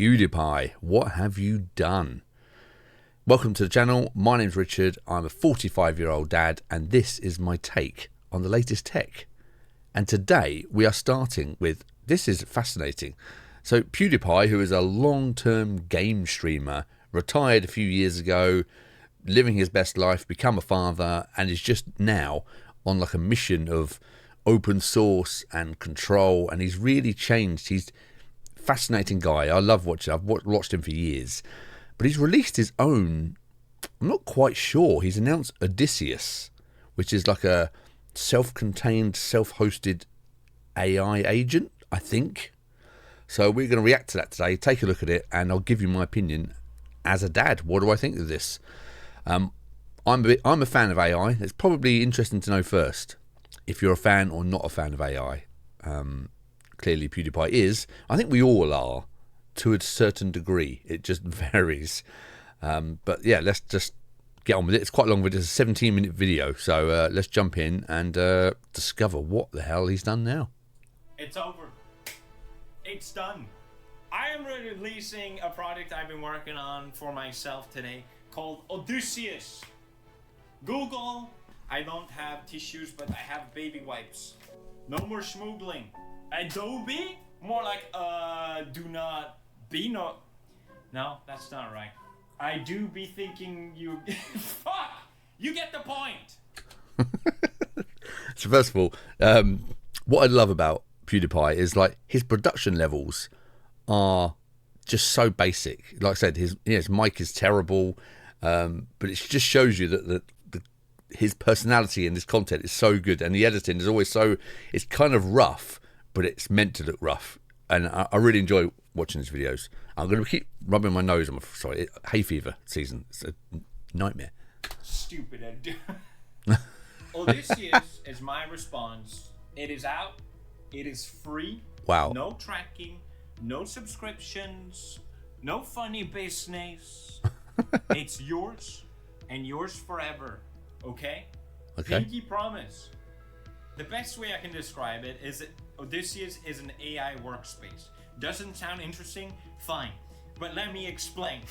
PewDiePie, what have you done? Welcome to the channel. My name's Richard. I'm a 45-year-old dad, and this is my take on the latest tech. And today we are starting with, this is fascinating. So PewDiePie, who is a long-term game streamer, retired a few years ago, living his best life, become a father, and is just now on like a mission of open source and control, and he's really changed. He's a fascinating guy. I love watching. I've watched him for years, but he's released his own, I'm not quite sure, he's announced Odysseus, which is like a self-contained, self-hosted AI agent, I think. So we're going to react to that today, take a look at it, and I'll give you my opinion as a dad. What do I think of this? I'm a fan of AI. It's probably interesting to know first if you're a fan or not a fan of AI. Clearly PewDiePie is. I think we all are to a certain degree. It just varies. But yeah, let's just get on with it. It's quite a long video. It's a 17-minute video. So let's jump in and discover what the hell he's done now. It's over. It's done. I am releasing a project I've been working on for myself today called Odysseus. Google, I don't have tissues, but I have baby wipes. No more schmoogling. Adobe, more like, do not be no, that's not right. I do be thinking you, fuck, you get the point. So first of all, what I love about PewDiePie is like his production levels are just so basic. Like I said, his mic is terrible, but it just shows you that his personality in this content is so good, and the editing is always so, it's kind of rough, but it's meant to look rough, and I really enjoy watching his videos. I'm going to keep rubbing my nose. I'm sorry, hay fever season. It's a nightmare. Stupid. Odysseus is my response. It is out. It is free. Wow. No tracking. No subscriptions. No funny business. It's yours and yours forever. Okay? Pinky promise. The best way I can describe it is that Odysseus is an AI workspace. Doesn't sound interesting? Fine. But let me explain.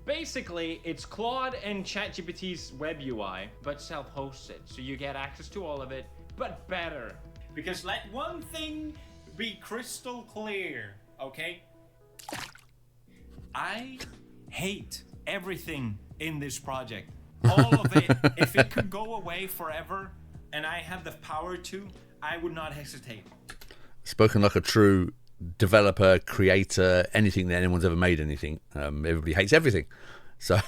Basically, it's Claude and ChatGPT's web UI, but self-hosted. So you get access to all of it, but better. Because let one thing be crystal clear, okay? I hate everything in this project. All of it. If it could go away forever and I have the power to, I would not hesitate. Spoken like a true developer, creator, anything that anyone's ever made anything. Everybody hates everything. So,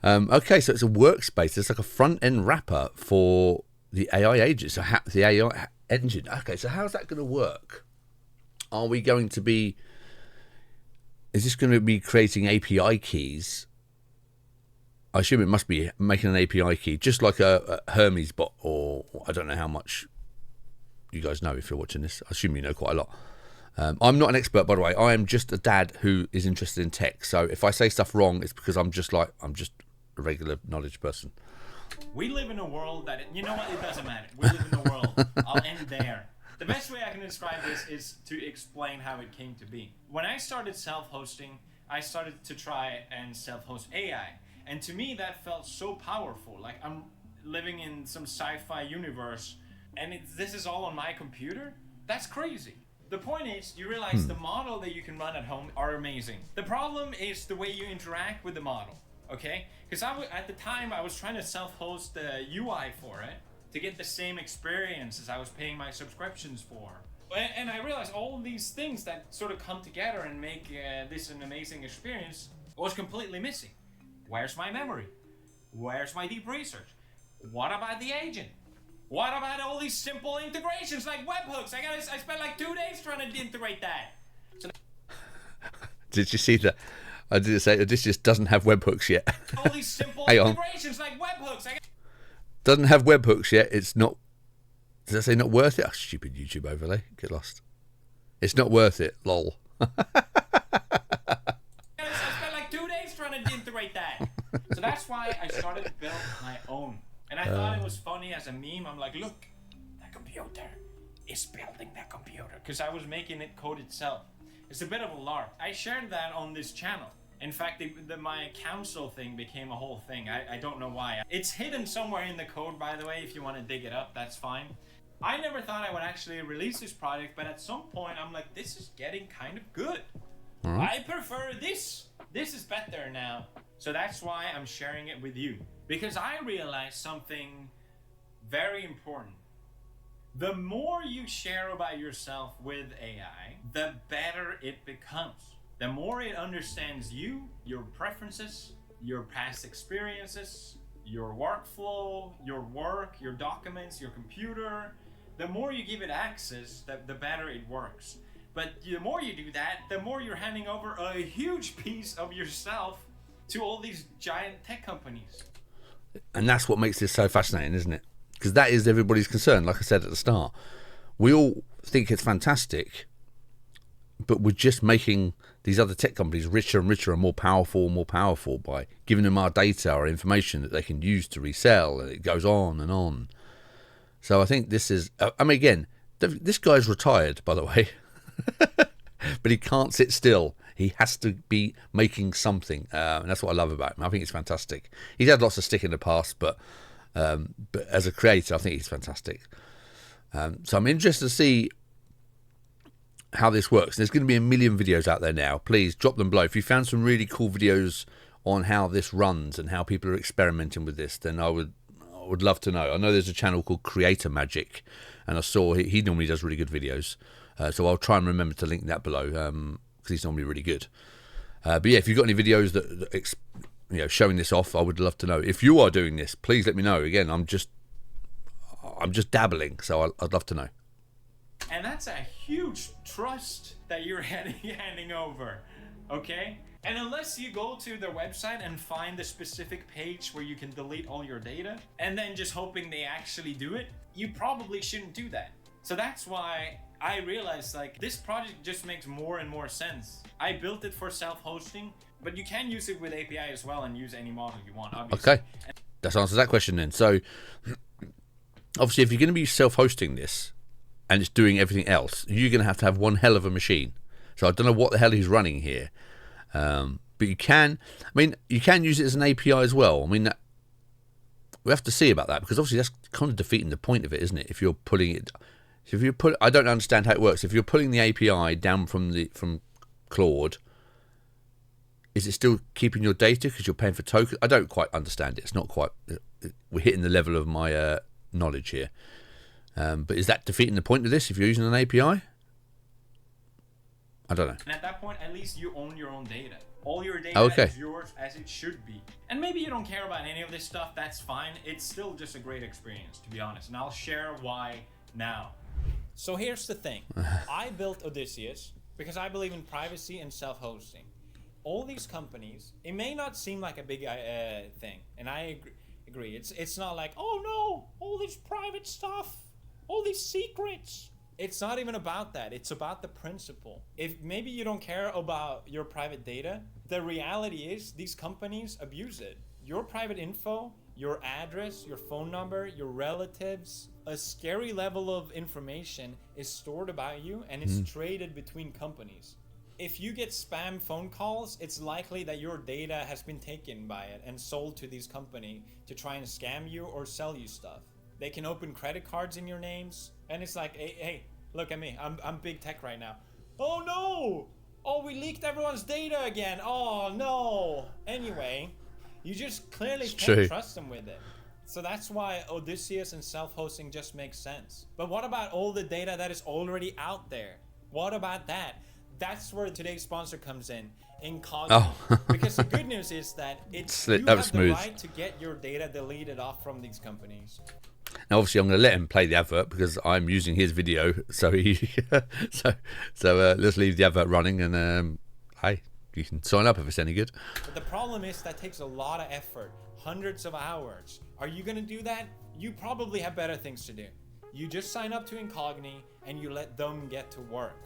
okay, so it's a workspace. It's like a front-end wrapper for the AI agent. So the AI engine. Okay, so how's that going to work? Are we going to be, is this going to be creating API keys? I assume it must be making an API key, just like a Hermes bot, or I don't know how much you guys know if you're watching this. I assume you know quite a lot. I'm not an expert, by the way. I am just a dad who is interested in tech. So if I say stuff wrong, it's because I'm just a regular knowledge person. We live in a world that, you know what, it doesn't matter. We live in a world. I'll end there. The best way I can describe this is to explain how it came to be. When I started self-hosting, I started to try and self-host AI. And to me, that felt so powerful. Like I'm living in some sci-fi universe, and this is all on my computer? That's crazy. The point is, you realize the model that you can run at home are amazing. The problem is the way you interact with the model, okay? Because at the time, I was trying to self-host the UI for it to get the same experience as I was paying my subscriptions for. And I realized all these things that sort of come together and make this an amazing experience was completely missing. Where's my memory? Where's my deep research? What about the agent? What about all these simple integrations like webhooks? I spent like 2 days trying to integrate that. So did you see that? I did say this just doesn't have webhooks yet. All these simple integrations like webhooks. Doesn't have webhooks yet. It's not. Does that say not worth it? Oh, stupid YouTube overlay. Get lost. It's not worth it. Lol. I spent like 2 days trying to integrate that. So that's why I started to build my own. And I thought it was funny as a meme. I'm like, look, the computer is building the computer. Because I was making it code itself. It's a bit of a lark. I shared that on this channel. In fact, my council thing became a whole thing. I don't know why. It's hidden somewhere in the code, by the way. If you want to dig it up, that's fine. I never thought I would actually release this project, but at some point I'm like, this is getting kind of good. I prefer this. This is better now. So that's why I'm sharing it with you. Because I realized something very important. The more you share about yourself with AI, the better it becomes. The more it understands you, your preferences, your past experiences, your workflow, your work, your documents, your computer. The more you give it access, the better it works. But the more you do that, the more you're handing over a huge piece of yourself to all these giant tech companies. And that's what makes this so fascinating, isn't it? Because that is everybody's concern, like I said at the start. We all think it's fantastic, but we're just making these other tech companies richer and richer and more powerful by giving them our data, our information that they can use to resell, and it goes on and on. So I think this is, I mean, again, this guy's retired, by the way, but he can't sit still. He has to be making something, and that's what I love about him. I think it's fantastic. He's had lots of stick in the past, but as a creator, I think he's fantastic. So I'm interested to see how this works. There's going to be a million videos out there now. Please drop them below. If you found some really cool videos on how this runs and how people are experimenting with this, then I would love to know. I know there's a channel called Creator Magic, and I saw he normally does really good videos. So I'll try and remember to link that below because he's normally really good. But yeah, if you've got any videos that showing this off, I would love to know. If you are doing this, please let me know. Again, I'm just dabbling, so I'd love to know. And that's a huge trust that you're handing over, okay? And unless you go to their website and find the specific page where you can delete all your data, and then just hoping they actually do it, you probably shouldn't do that. So that's why I realized, like, this project just makes more and more sense. I built it for self-hosting, but you can use it with API as well and use any model you want, obviously. Okay, that answers that question then. So, obviously, if you're going to be self-hosting this, and it's doing everything else, you're going to have one hell of a machine. So I don't know what the hell he's running here. But you can use it as an API as well. I mean, we have to see about that, because obviously that's kind of defeating the point of it, isn't it? If you're pulling it, I don't understand how it works. If you're pulling the API down from Claude, is it still keeping your data because you're paying for tokens? I don't quite understand it. It's not quite. We're hitting the level of my knowledge here. But is that defeating the point of this if you're using an API? I don't know. And at that point, at least you own your own data. All your data is yours as it should be. And maybe you don't care about any of this stuff, that's fine. It's still just a great experience, to be honest. And I'll share why now. So here's the thing. I built Odysseus because I believe in privacy and self-hosting. All these companies, it may not seem like a big thing. And I agree. It's not like, oh no, all this private stuff. All these secrets. It's not even about that. It's about the principle. If maybe you don't care about your private data, the reality is these companies abuse it. Your private info, your address, your phone number, your relatives, a scary level of information is stored about you and it's traded between companies. If you get spam phone calls, it's likely that your data has been taken by it and sold to these companies to try and scam you or sell you stuff. They can open credit cards in your names, and it's like, hey, look at me. I'm big tech right now. Oh no! Oh, we leaked everyone's data again. Oh no! Anyway, you just clearly can't trust them with it. So that's why Odysseus and self-hosting just makes sense. But what about all the data that is already out there? What about that? That's where today's sponsor comes in, Incognito. Oh. Because the good news is that you have the right to get your data deleted off from these companies. Now, obviously, I'm going to let him play the advert because I'm using his video. So let's leave the advert running, and hey, you can sign up if it's any good. But the problem is that takes a lot of effort, hundreds of hours. Are you going to do that? You probably have better things to do. You just sign up to Incogni and you let them get to work.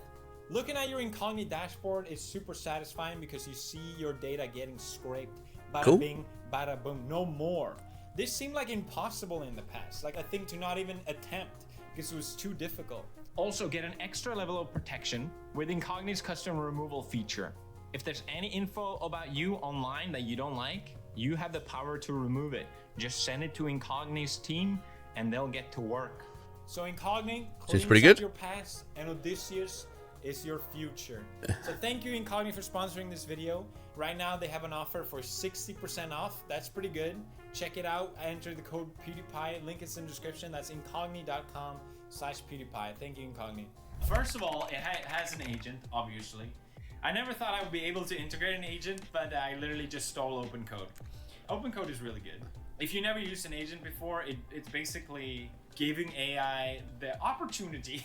Looking at your Incogni dashboard is super satisfying because you see your data getting scraped. Bada bing, bada boom, no more. This seemed like impossible in the past, like a thing to not even attempt because it was too difficult. Also, get an extra level of protection with Incogni's custom removal feature. If there's any info about you online that you don't like, you have the power to remove it. Just send it to Incogni's team and they'll get to work. So Incogni Seems cleans pretty up good. your past, and Odysseus is your future. So thank you Incogni for sponsoring this video. Right now they have an offer for 60% off. That's pretty good. Check it out. Enter the code PewDiePie. Link is in the description. That's incogni.com/PewDiePie. Thank you, Incogni. First of all, it has an agent, obviously. I never thought I would be able to integrate an agent, but I literally just stole OpenCode. OpenCode is really good. If you never used an agent before, it's basically giving AI the opportunity.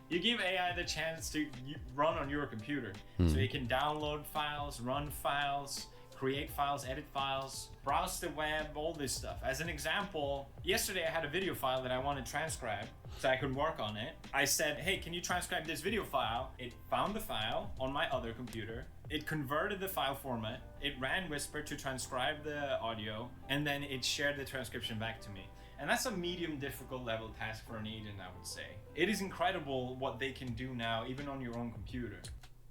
You give AI the chance to run on your computer. So you can download files, run files, create files, edit files, browse the web, all this stuff. As an example, yesterday I had a video file that I wanted to transcribe so I could work on it. I said, hey, can you transcribe this video file? It found the file on my other computer. It converted the file format. It ran Whisper to transcribe the audio, and then it shared the transcription back to me. And that's a medium difficult level task for an agent, I would say. It is incredible what they can do now, even on your own computer.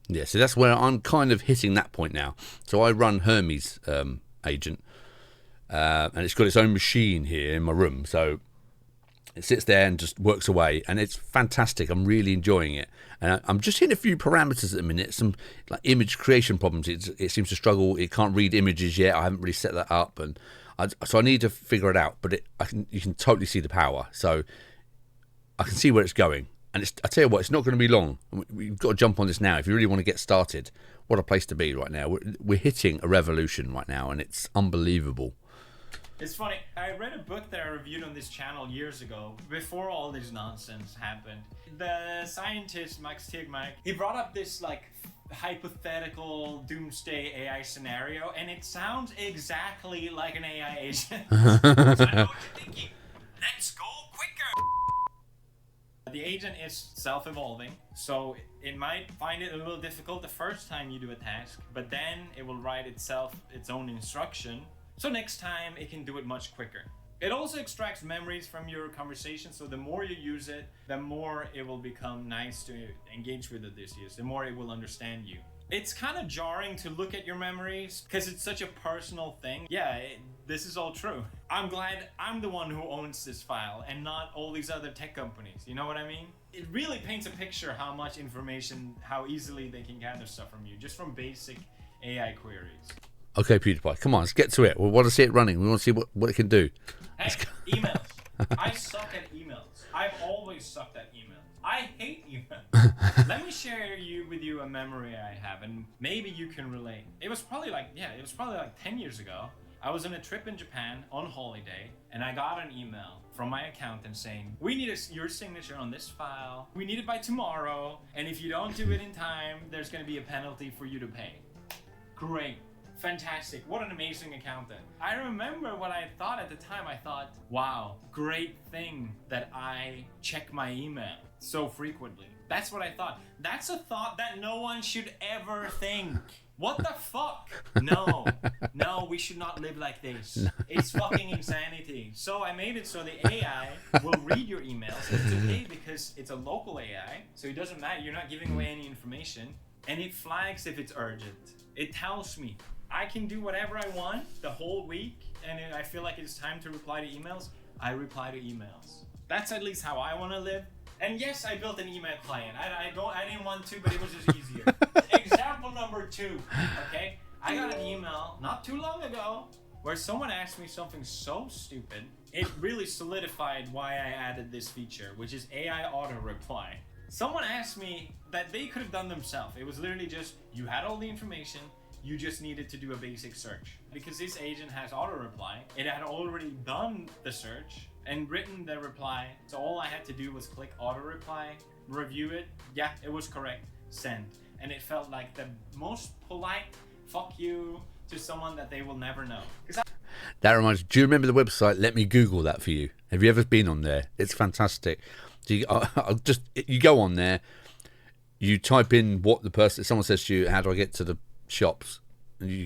Yeah, so that's where I'm kind of hitting that point now. So I run Hermes agent, and it's got its own machine here in my room. So it sits there and just works away, and it's fantastic. I'm really enjoying it. And I'm just hitting a few parameters at the minute, some like image creation problems. It seems to struggle. It can't read images yet. I haven't really set that up, and so I need to figure it out. But you can totally see the power. So I can see where it's going. And I tell you what, it's not going to be long. We've got to jump on this now. If you really want to get started, what a place to be right now. We're hitting a revolution right now, and it's unbelievable. It's funny, I read a book that I reviewed on this channel years ago, before all this nonsense happened. The scientist, Max Tegmark, he brought up this like hypothetical doomsday AI scenario, and it sounds exactly like an AI agent. So I know what you're thinking. Let's go quicker! The agent is self-evolving, so it might find it a little difficult the first time you do a task, but then it will write itself its own instruction, so next time it can do it much quicker. It also extracts memories from your conversation, so the more you use it, the more it will become nice to engage with Odysseus, the more it will understand you. It's kind of jarring to look at your memories because it's such a personal thing. Yeah, this is all true. I'm glad I'm the one who owns this file and not all these other tech companies. You know what I mean? It really paints a picture how much information, how easily they can gather stuff from you, just from basic AI queries. Okay, PewDiePie, come on, let's get to it. We want to see it running. We want to see what it can do. Hey, emails. I suck at emails. I've always sucked at emails. I hate emails. Let me share with you a memory I have, and maybe you can relate. It was probably like 10 years ago. I was on a trip in Japan on holiday, and I got an email from my accountant saying, we need your signature on this file. We need it by tomorrow, and if you don't do it in time, there's going to be a penalty for you to pay. Great. Fantastic. What an amazing accountant. I remember what I thought at the time. I thought, wow, great thing that I check my email so frequently. That's what I thought. That's a thought that no one should ever think. What the fuck? No, we should not live like this. No. It's fucking insanity. So I made it so the AI will read your emails. It's okay because it's a local AI, so it doesn't matter. You're not giving away any information. And it flags if it's urgent. It tells me I can do whatever I want the whole week, and I feel like it's time to reply to emails. I reply to emails. That's at least how I want to live. And yes, I built an email client. I didn't want to, but it was just easier. Example number 2, okay? I got an email not too long ago where someone asked me something so stupid. It really solidified why I added this feature, which is AI auto reply. Someone asked me that they could have done themselves. It was literally just, you had all the information, you just needed to do a basic search. Because this agent has auto reply, it had already done the search and written the reply. So all I had to do was click auto reply, review it. Yeah, it was correct. Send. And it felt like the most polite fuck you to someone that they will never know. That reminds me, do you remember the website? Let me Google that for you. Have you ever been on there? It's fantastic. So you go on there, you type in what the person, someone says to you, how do I get to the shops? And you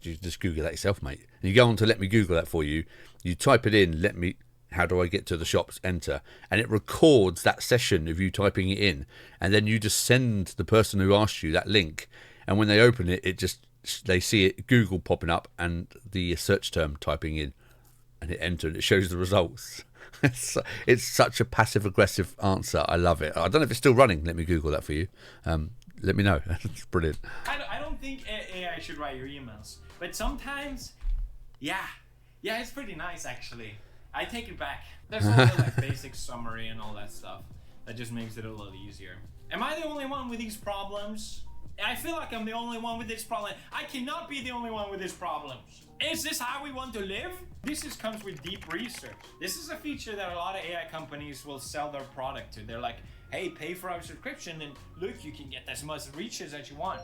just Google that yourself, mate. And you go on to let me Google that for you. You type it in, how do I get to the shops, enter, and it records that session of you typing it in, and then you just send the person who asked you that link, and when they open it, they see it Google popping up and the search term typing in, and it enter, and it shows the results. It's such a passive aggressive answer. I love it. I don't know if it's still running. Let me Google that for you. Let me know. It's brilliant. I don't think AI should write your emails, but sometimes, yeah, it's pretty nice actually. I take it back. There's all the like basic summary and all that stuff that just makes it a little easier. Am I the only one with these problems? I feel like I'm the only one with this problem. I cannot be the only one with these problems. Is this how we want to live? This comes with deep research. This is a feature that a lot of AI companies will sell their product to. They're like, hey, pay for our subscription and look, you can get as much reaches as you want.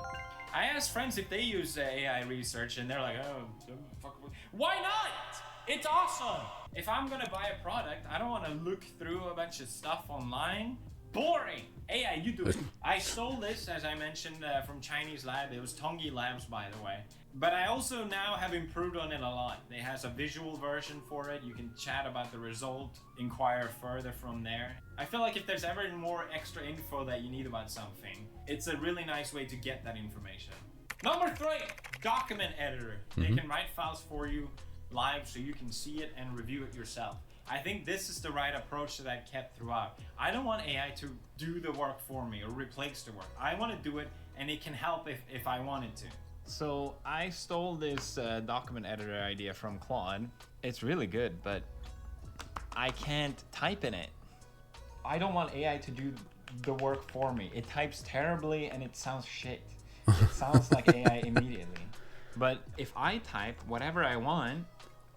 I asked friends if they use AI research and they're like, oh, fuck. Why not? It's awesome. If I'm gonna buy a product, I don't wanna look through a bunch of stuff online. Boring. AI, you do it. I stole this, as I mentioned, from Chinese lab. It was Tongyi Labs, by the way. But I also now have improved on it a lot. It has a visual version for it. You can chat about the result, inquire further from there. I feel like if there's ever more extra info that you need about something, it's a really nice way to get that information. Number 3, document editor. They can write files for you live so you can see it and review it yourself. I think this is the right approach that I kept throughout. I don't want AI to do the work for me or replace the work. I want to do it, and it can help if I wanted to. So I stole this document editor idea from Claude. It's really good, but I can't type in it. I don't want AI to do the work for me. It types terribly and it sounds shit. It sounds like AI immediately. But if I type whatever I want,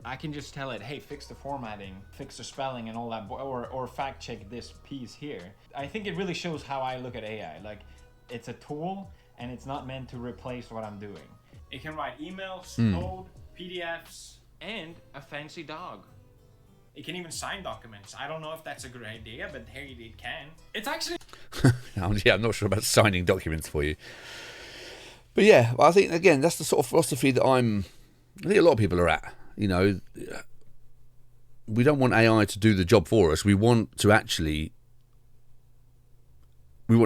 I can just tell it, hey, fix the formatting, fix the spelling and all that, or fact check this piece here. I think it really shows how I look at AI. Like, it's a tool and it's not meant to replace what I'm doing. It can write emails, code, PDFs, and a fancy dog. It can even sign documents. I don't know if that's a good idea, but hey, it can. It's actually... Yeah, I'm not sure about signing documents for you. But yeah, I think, again, that's the sort of philosophy that I think a lot of people are at. You know, we don't want AI to do the job for us. We want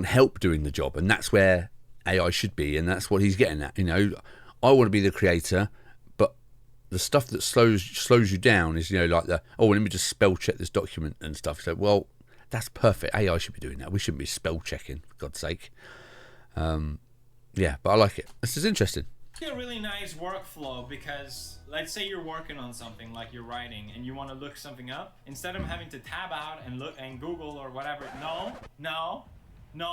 help doing the job, and that's where AI should be, and that's what he's getting at. You know, I want to be the creator, but the stuff that slows you down is, you know, like let me just spell check this document and stuff. So, well, that's perfect. AI should be doing that. We shouldn't be spell checking, for God's sake. Yeah, but I like it. This is interesting. A really nice workflow, because let's say you're working on something like you're writing and you want to look something up, instead of having to tab out and look and Google or whatever. No,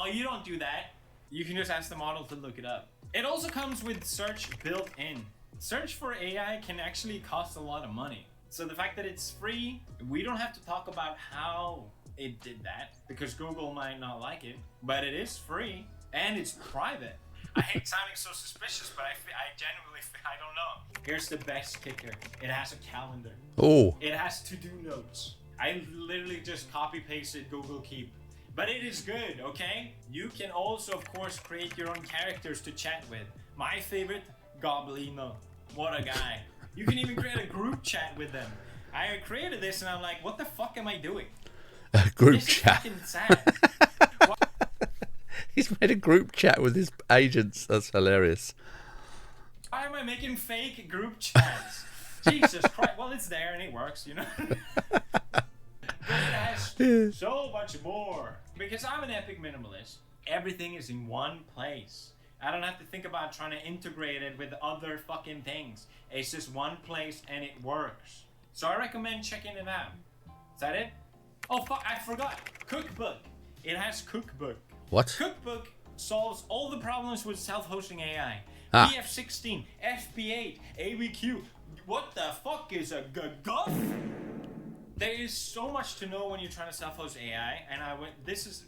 you don't do that. You can just ask the model to look it up. It also comes with search built in. Search for AI can actually cost a lot of money. So the fact that it's free, we don't have to talk about how it did that, because Google might not like it, but it is free and it's private. I hate sounding so suspicious, but I genuinely, I don't know. Here's the best kicker. It has a calendar. Oh. It has to-do notes. I literally just copy-pasted Google Keep. But it is good, okay? You can also, of course, create your own characters to chat with. My favorite, Goblino. What a guy. You can even create a group chat with them. I created this and I'm like, what the fuck am I doing? A group this chat. Is fucking sad. He's made a group chat with his agents. That's hilarious. Why am I making fake group chats? Jesus Christ. Well, it's there and it works, you know? But it has so much more. Because I'm an epic minimalist. Everything is in one place. I don't have to think about trying to integrate it with other fucking things. It's just one place and it works. So I recommend checking it out. Is that it? Oh, fuck, I forgot. Cookbook. It has Cookbook. What? Cookbook solves all the problems with self-hosting AI. Ah. BF16, FP8, AVQ. What the fuck is a guff? There is so much to know when you're trying to self-host AI, and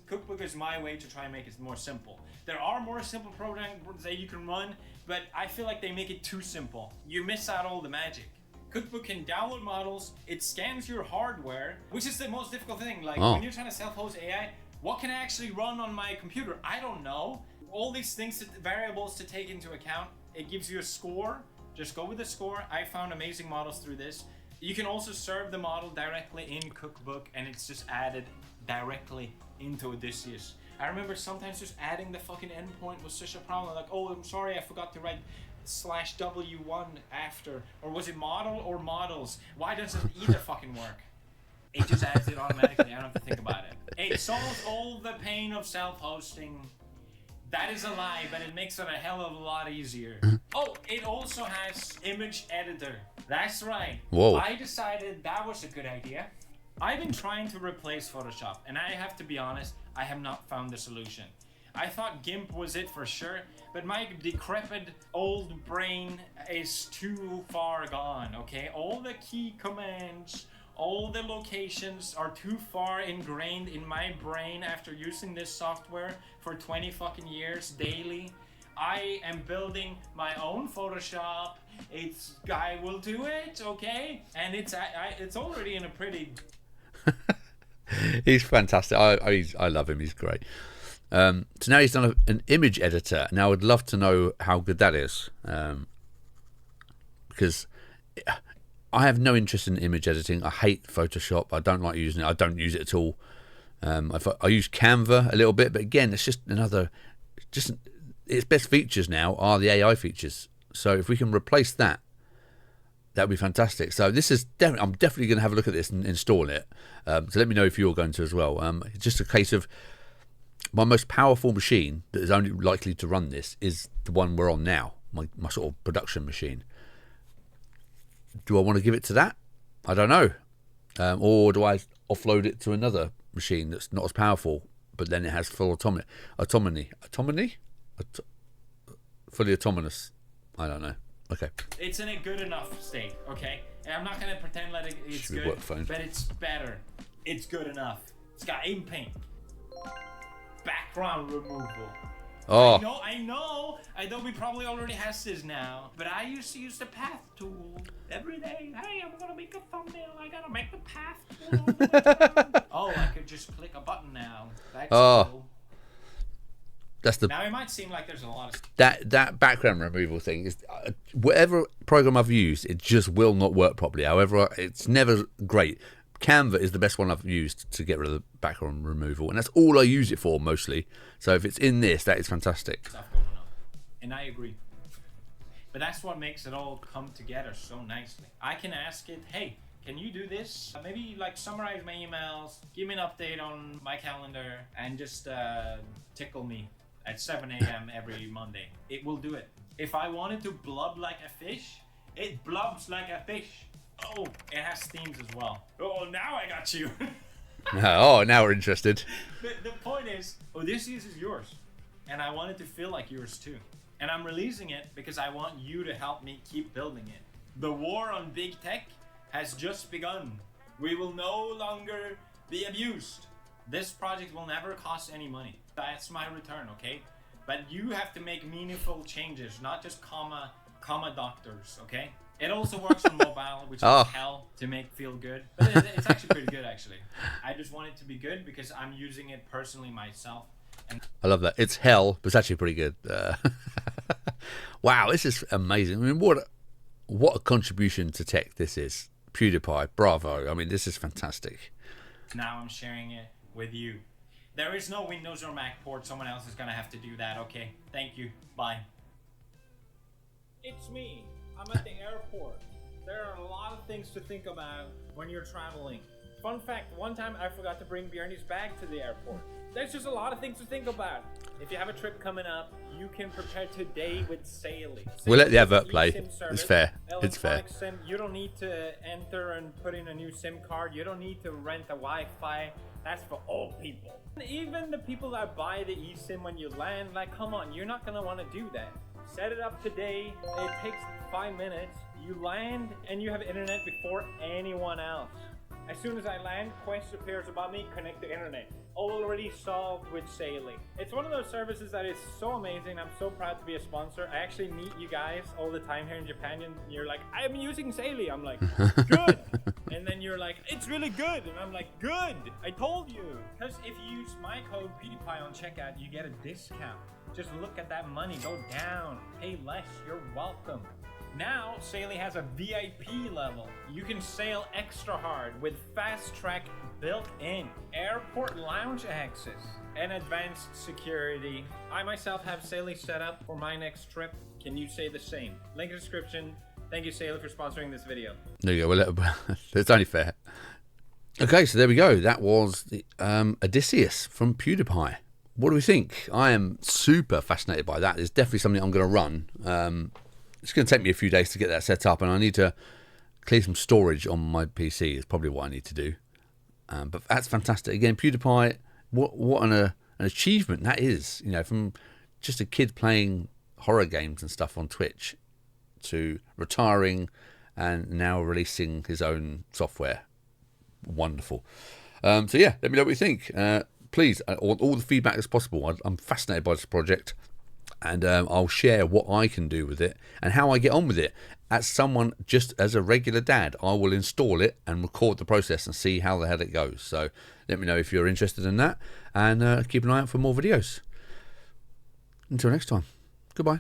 Cookbook is my way to try and make it more simple. There are more simple programs that you can run, but I feel like they make it too simple. You miss out all the magic. Cookbook can download models, it scans your hardware, which is the most difficult thing. Like when you're trying to self-host AI, what can I actually run on my computer? I don't know. All these things, variables to take into account. It gives you a score. Just go with the score. I found amazing models through this. You can also serve the model directly in Cookbook, and it's just added directly into Odysseus. I remember sometimes just adding the fucking endpoint was such a problem. Like, oh, I'm sorry, I forgot to write /W1 after. Or was it model or models? Why doesn't either fucking work? It just adds it automatically. I don't have to think about it. It solves all the pain of self-hosting. That is a lie, but it makes it a hell of a lot easier. Oh, it also has image editor. That's right. Whoa. I decided that was a good idea. I've been trying to replace Photoshop, and I have to be honest, I have not found the solution. I thought GIMP was it for sure, but my decrepit old brain is too far gone, okay? All the key commands, all the locations are too far ingrained in my brain after using this software for 20 fucking years daily. I am building my own Photoshop. I will do it, okay? And it's already in a pretty... He's fantastic. I love him. He's great. So now he's done an image editor. Now I'd love to know how good that is, because I have no interest in image editing. I hate Photoshop. I don't like using it. I don't use it at all. I use Canva a little bit, but again, it's just its best features now are the AI features. So if we can replace that, that would be fantastic. So this is I'm definitely going to have a look at this and install it. So let me know if you're going to as well. It's just a case of my most powerful machine that is only likely to run this is the one we're on now, my sort of production machine. Do I want to give it to that? I don't know. Or do I offload it to another machine that's not as powerful, but then it has full autonomy? Fully autonomous. I don't know. Okay. It's in a good enough state, okay? And I'm not going to pretend like it's good, but it's better. It's good enough. It's got aim paint. Background removal. Oh. I know. Adobe probably already has this now, but I used to use the path tool every day. Hey, I'm gonna make a thumbnail. I gotta make the path tool. Oh, I could just click a button now. That's cool. Now it might seem like there's a lot of that background removal thing is whatever program I've used, it just will not work properly. However, it's never great. Canva is the best one I've used to get rid of the background removal, and that's all I use it for mostly. So if it's in this, that is fantastic. Stuff going on. And I agree. But that's what makes it all come together so nicely. I can ask it, hey, can you do this? Maybe like summarize my emails, give me an update on my calendar, and just tickle me at 7 a.m. every Monday. It will do it. If I wanted to blub like a fish, it blubs like a fish. Oh, it has themes as well. Oh, now I got you. Oh, now we're interested. The point is, Odysseus is yours. And I want it to feel like yours too. And I'm releasing it because I want you to help me keep building it. The war on big tech has just begun. We will no longer be abused. This project will never cost any money. That's my return, okay? But you have to make meaningful changes, not just comma doctors, okay? It also works on mobile, which is hell to make feel good. But it's actually pretty good, actually. I just want it to be good because I'm using it personally myself. And I love that. It's hell, but it's actually pretty good. Wow, this is amazing. I mean, what a contribution to tech this is. PewDiePie, bravo. I mean, this is fantastic. Now I'm sharing it with you. There is no Windows or Mac port. Someone else is going to have to do that. Okay, thank you. Bye. It's me. I'm at the airport. There are a lot of things to think about when you're traveling. Fun fact, one time I forgot to bring Bjarni's bag to the airport. There's just a lot of things to think about. If you have a trip coming up, you can prepare today with Saily. We'll let the advert play. It's fair. It's fair. SIM. You don't need to enter and put in a new SIM card. You don't need to rent a Wi-Fi. That's for old people. Even the people that buy the eSIM when you land, like, come on, you're not going to want to do that. Set it up today. It takes 5 minutes. You land and you have internet before anyone else. As soon as I land, Quest appears above me, connect to internet. Already solved with Saily. It's one of those services that is so amazing. I'm so proud to be a sponsor. I actually meet you guys all the time here in Japan, and you're like, I'm using Saily. I'm like, good. And then you're like, it's really good. And I'm like, good. I told you. Because if you use my code PewDiePie on checkout, you get a discount. Just look at that money go down. Pay less. You're welcome. Now, Saily has a VIP level. You can sail extra hard with fast track built in, airport lounge access, and advanced security. I myself have Saily set up for my next trip. Can you say the same? Link in the description. Thank you, Saily, for sponsoring this video. There you go. Well, it's only fair. Okay, so there we go. That was the Odysseus from PewDiePie. What do we think? I am super fascinated by that. It's definitely something I'm going to run. It's going to take me a few days to get that set up, and I need to clear some storage on my PC is probably what I need to do. But that's fantastic. Again, PewDiePie, what an achievement that is. You know, from just a kid playing horror games and stuff on Twitch to retiring and now releasing his own software. Wonderful. So yeah, let me know what you think. Please, all the feedback as possible. I'm fascinated by this project, and I'll share what I can do with it and how I get on with it. As someone, just as a regular dad, I will install it and record the process and see how the hell it goes. So let me know if you're interested in that, and keep an eye out for more videos. Until next time, goodbye.